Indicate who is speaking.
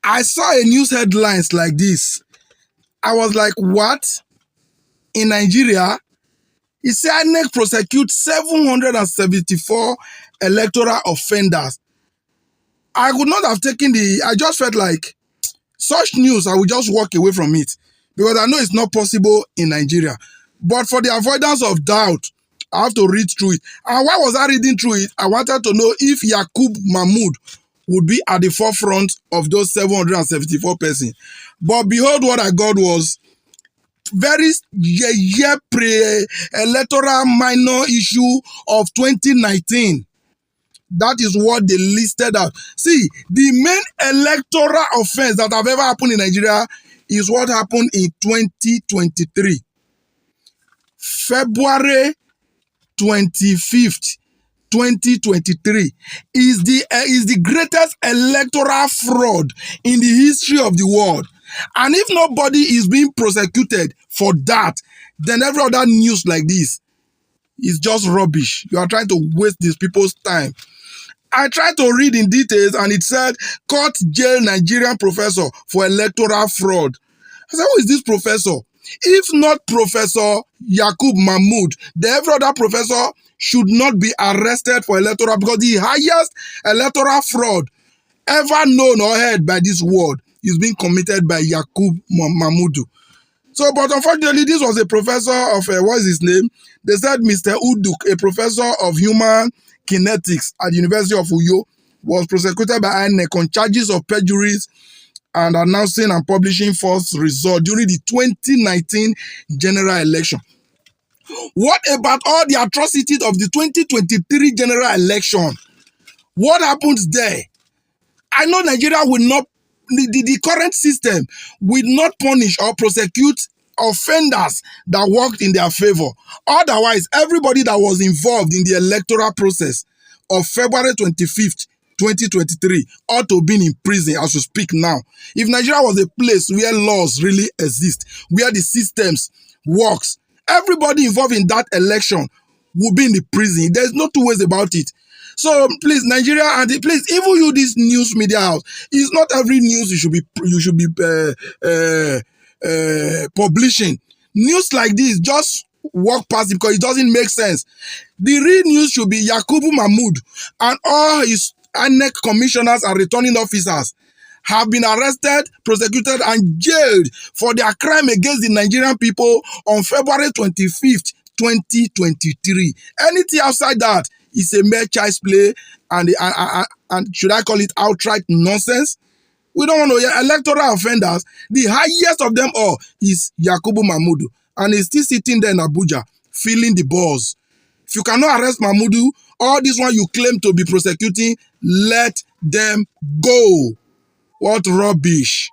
Speaker 1: I saw a news headlines like this. I was like, what? In Nigeria, it said INEC prosecute 774 electoral offenders. I would not have taken I just felt like such news, I would just walk away from it because I know it's not possible in Nigeria. But for the avoidance of doubt, I have to read through it. And why was I reading through it? I wanted to know if Yakub Mahmood would be at the forefront of those 774 persons. But behold, what I got was very pre-electoral minor issue of 2019. That is what they listed out. See, the main electoral offense that have ever happened in Nigeria is what happened in 2023. February 25th, 2023 is the greatest electoral fraud in the history of the world. And if nobody is being prosecuted for that, then every other news like this is just rubbish. You are trying to waste these people's time. I tried to read in details and it said, court jail Nigerian professor for electoral fraud. I said, who is this professor? If not Professor Yakub Mahmood, then every other professor should not be arrested for electoral because the highest electoral fraud ever known or heard by this world is being committed by Yakub Mahmood. So, but unfortunately, this was a professor of, what's his name? They said Mr. Uduk, a professor of human kinetics at the University of Uyo, was prosecuted by INEC on charges of perjuries and announcing and publishing false results during the 2019 general election. What about all the atrocities of the 2023 general election? What happens there? I know Nigeria will not, the current system will not punish or prosecute offenders that worked in their favor. Otherwise, everybody that was involved in the electoral process of February 25th, 2023 ought to be in prison as we speak now. If Nigeria was a place where laws really exist, where the systems works, everybody involved in that election will be in the prison. There's no two ways about it. So please, Nigeria, and please, even you, this news media house, it's not every news you should be publishing. News like this, just walk past it because it doesn't make sense. The real news should be Yakubu Mahmood and all his INEC commissioners and returning officers have been arrested, prosecuted, and jailed for their crime against the Nigerian people on February 25th, 2023. Anything outside that is a mere child's play and should I call it outright nonsense? We don't want to hear electoral offenders. The highest of them all is Yakubu Mahmood, and he's still sitting there in Abuja, feeling the balls. If you cannot arrest Mahmood, all this one you claim to be prosecuting, let them go. What rubbish.